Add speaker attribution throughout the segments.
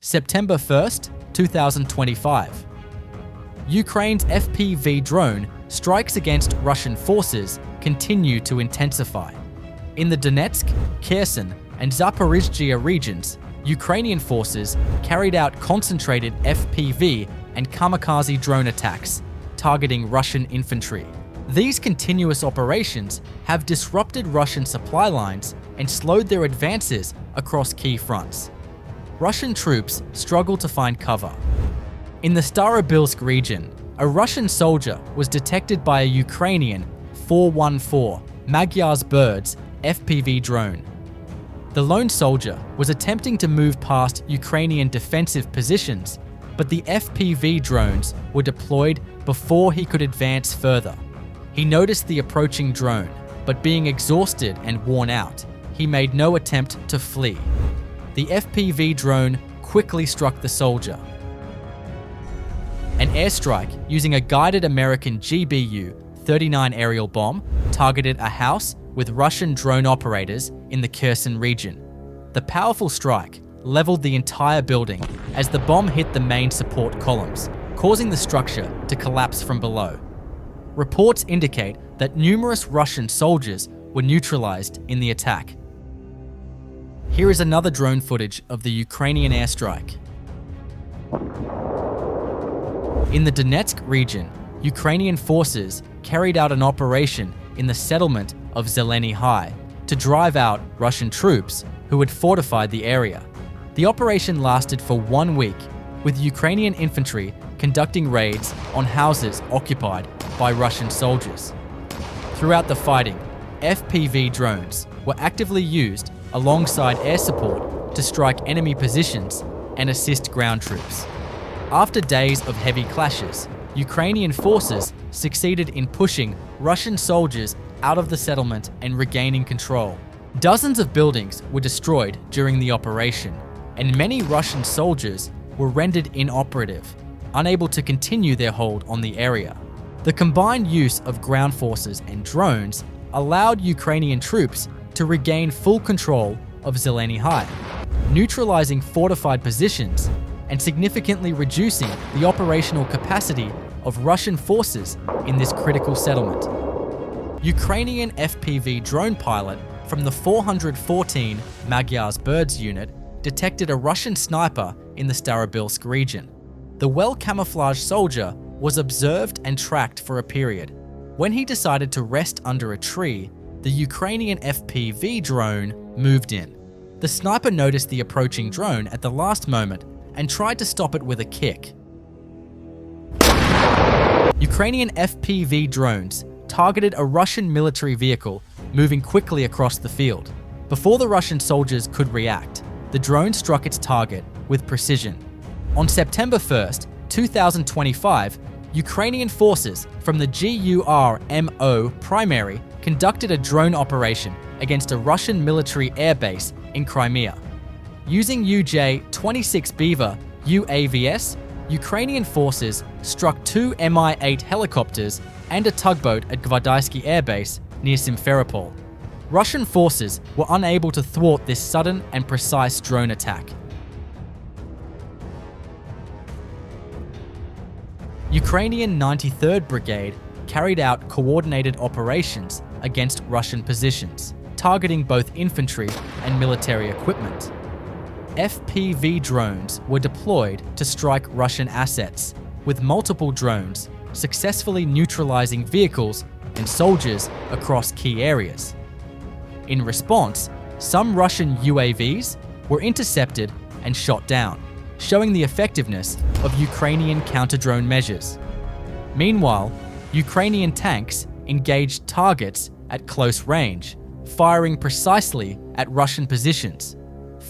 Speaker 1: September 1st, 2025. Ukraine's FPV drone strikes against Russian forces continue to intensify. In the Donetsk, Kherson, and Zaporizhzhia regions, Ukrainian forces carried out concentrated FPV and kamikaze drone attacks, targeting Russian infantry. These continuous operations have disrupted Russian supply lines and slowed their advances across key fronts. Russian troops struggle to find cover. In the Starobilsk region, a Russian soldier was detected by a Ukrainian 414 Magyar's Birds FPV drone. The lone soldier was attempting to move past Ukrainian defensive positions, but the FPV drones were deployed before he could advance further. He noticed the approaching drone, but being exhausted and worn out, he made no attempt to flee. The FPV drone quickly struck the soldier. An airstrike using a guided American GBU-39 aerial bomb targeted a house with Russian drone operators in the Kherson region. The powerful strike leveled the entire building as the bomb hit the main support columns, causing the structure to collapse from below. Reports indicate that numerous Russian soldiers were neutralized in the attack. Here is another drone footage of the Ukrainian airstrike. In the Donetsk region, Ukrainian forces carried out an operation in the settlement of Zelenih to drive out Russian troops who had fortified the area. The operation lasted for 1 week, with Ukrainian infantry conducting raids on houses occupied by Russian soldiers. Throughout the fighting, FPV drones were actively used alongside air support to strike enemy positions and assist ground troops. After days of heavy clashes, Ukrainian forces succeeded in pushing Russian soldiers out of the settlement and regaining control. Dozens of buildings were destroyed during the operation, and many Russian soldiers were rendered inoperative, unable to continue their hold on the area. The combined use of ground forces and drones allowed Ukrainian troops to regain full control of Zelenih, neutralizing fortified positions and significantly reducing the operational capacity of Russian forces in this critical settlement. Ukrainian FPV drone pilot from the 414 Magyar's Birds unit detected a Russian sniper in the Starobilsk region. The well-camouflaged soldier was observed and tracked for a period. When he decided to rest under a tree, the Ukrainian FPV drone moved in. The sniper noticed the approaching drone at the last moment and tried to stop it with a kick. Ukrainian FPV drones targeted a Russian military vehicle moving quickly across the field. Before the Russian soldiers could react, the drone struck its target with precision. On September 1st, 2025, Ukrainian forces from the GURMO primary conducted a drone operation against a Russian military airbase in Crimea. Using UJ-26 Beaver UAVs, Ukrainian forces struck 2 Mi-8 helicopters and a tugboat at Gvardeysky Air Base near Simferopol. Russian forces were unable to thwart this sudden and precise drone attack. Ukrainian 93rd Brigade carried out coordinated operations against Russian positions, targeting both infantry and military equipment. FPV drones were deployed to strike Russian assets, with multiple drones successfully neutralizing vehicles and soldiers across key areas. In response, some Russian UAVs were intercepted and shot down, showing the effectiveness of Ukrainian counter-drone measures. Meanwhile, Ukrainian tanks engaged targets at close range, firing precisely at Russian positions,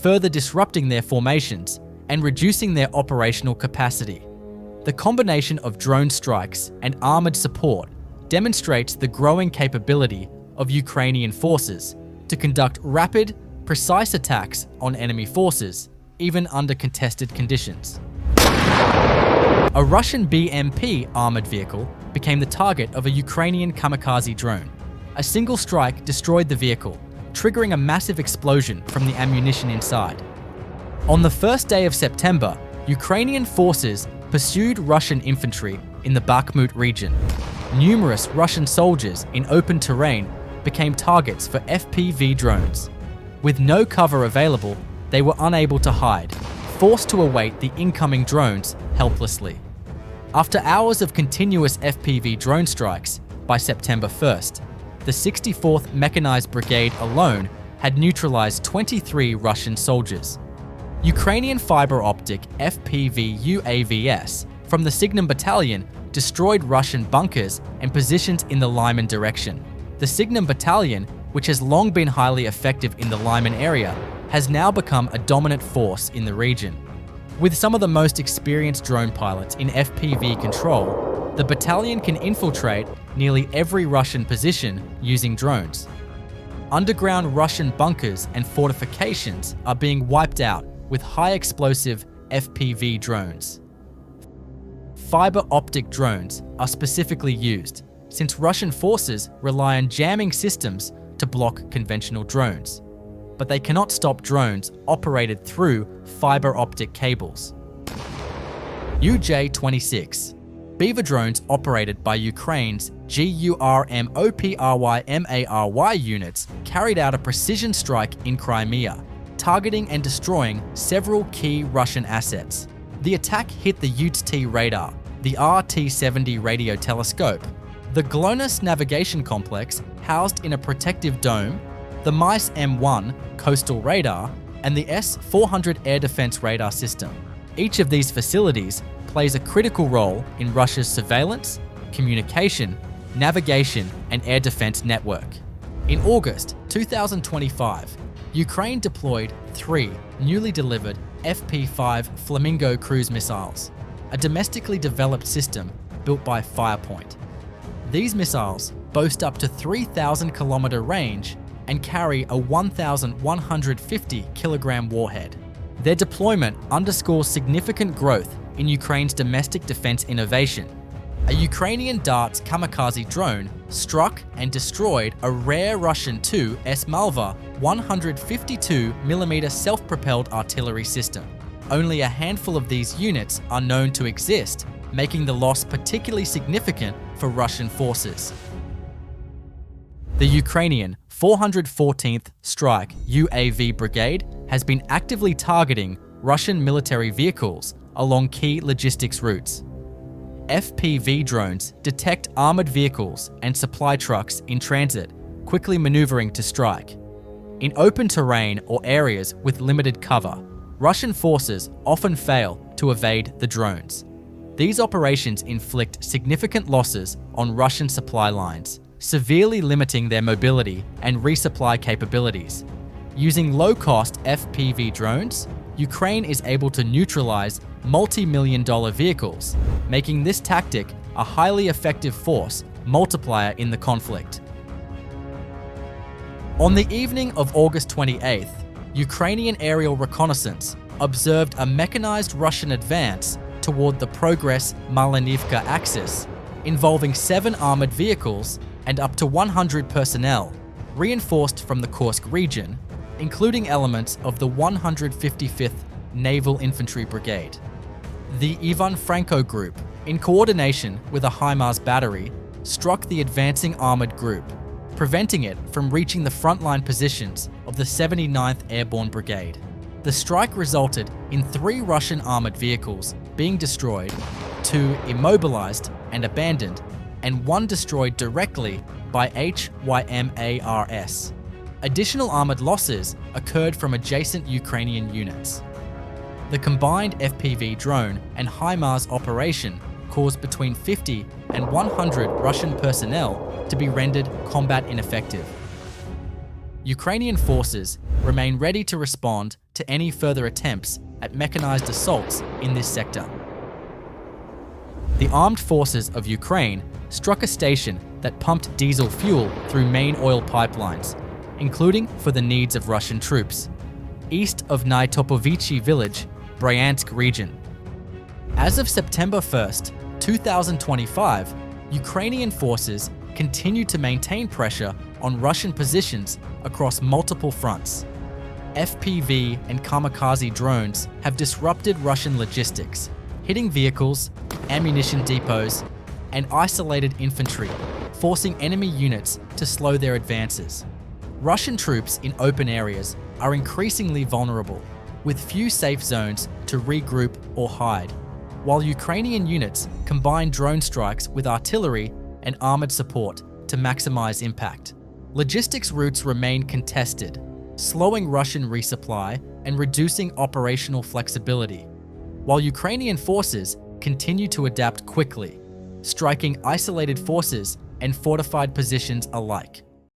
Speaker 1: further disrupting their formations and reducing their operational capacity. The combination of drone strikes and armored support demonstrates the growing capability of Ukrainian forces to conduct rapid, precise attacks on enemy forces, even under contested conditions. A Russian BMP armored vehicle became the target of a Ukrainian kamikaze drone. A single strike destroyed the vehicle, triggering a massive explosion from the ammunition inside. On the first day of September, Ukrainian forces pursued Russian infantry in the Bakhmut region. Numerous Russian soldiers in open terrain became targets for FPV drones. With no cover available, they were unable to hide, forced to await the incoming drones helplessly. After hours of continuous FPV drone strikes, by September 1st, the 64th Mechanized Brigade alone had neutralized 23 Russian soldiers. Ukrainian fiber optic FPV UAVs from the Signum Battalion destroyed Russian bunkers and positions in the Lyman direction. The Signum Battalion, which has long been highly effective in the Lyman area, has now become a dominant force in the region. With some of the most experienced drone pilots in FPV control, the battalion can infiltrate nearly every Russian position using drones. Underground Russian bunkers and fortifications are being wiped out with high-explosive FPV drones. Fiber optic drones are specifically used, since Russian forces rely on jamming systems to block conventional drones, but they cannot stop drones operated through fiber optic cables. UJ-26. Beaver drones operated by Ukraine's GURMOPRYMARY units carried out a precision strike in Crimea, targeting and destroying several key Russian assets. The attack hit the UT radar, the RT-70 radio telescope, the GLONASS navigation complex housed in a protective dome, the MICE M1 coastal radar, and the S-400 air defense radar system. Each of these facilities plays a critical role in Russia's surveillance, communication, navigation, and air defense network. In August 2025, Ukraine deployed 3 newly delivered FP-5 Flamingo cruise missiles, a domestically developed system built by Firepoint. These missiles boast up to 3,000 kilometer range and carry a 1,150 kilogram warhead. Their deployment underscores significant growth in Ukraine's domestic defense innovation. A Ukrainian Darts kamikaze drone struck and destroyed a rare Russian Tu-S Malva 152mm self-propelled artillery system. Only a handful of these units are known to exist, making the loss particularly significant for Russian forces. The Ukrainian 414th Strike UAV Brigade has been actively targeting Russian military vehicles along key logistics routes. FPV drones detect armored vehicles and supply trucks in transit, quickly maneuvering to strike. In open terrain or areas with limited cover, Russian forces often fail to evade the drones. These operations inflict significant losses on Russian supply lines, severely limiting their mobility and resupply capabilities. Using low-cost FPV drones, Ukraine is able to neutralize multi-million-dollar vehicles, making this tactic a highly effective force multiplier in the conflict. On the evening of August 28th, Ukrainian aerial reconnaissance observed a mechanized Russian advance toward the Progress-Malinivka axis, involving 7 armored vehicles and up to 100 personnel, reinforced from the Kursk region, including elements of the 155th Naval Infantry Brigade. The Ivan Franko Group, in coordination with a HIMARS battery, struck the advancing armored group, preventing it from reaching the frontline positions of the 79th Airborne Brigade. The strike resulted in 3 Russian armored vehicles being destroyed, 2 immobilized and abandoned, and 1 destroyed directly by HYMARS. Additional armored losses occurred from adjacent Ukrainian units. The combined FPV drone and HIMARS operation caused between 50 and 100 Russian personnel to be rendered combat ineffective. Ukrainian forces remain ready to respond to any further attempts at mechanized assaults in this sector. The armed forces of Ukraine struck a station that pumped diesel fuel through main oil pipelines, including for the needs of Russian troops, east of Nytopovichi village, Bryansk region. As of September 1st, 2025, Ukrainian forces continue to maintain pressure on Russian positions across multiple fronts. FPV and kamikaze drones have disrupted Russian logistics, hitting vehicles, ammunition depots, and isolated infantry, forcing enemy units to slow their advances. Russian troops in open areas are increasingly vulnerable, with few safe zones to regroup or hide, while Ukrainian units combine drone strikes with artillery and armored support to maximize impact. Logistics routes remain contested, slowing Russian resupply and reducing operational flexibility, while Ukrainian forces continue to adapt quickly, striking isolated forces and fortified positions alike.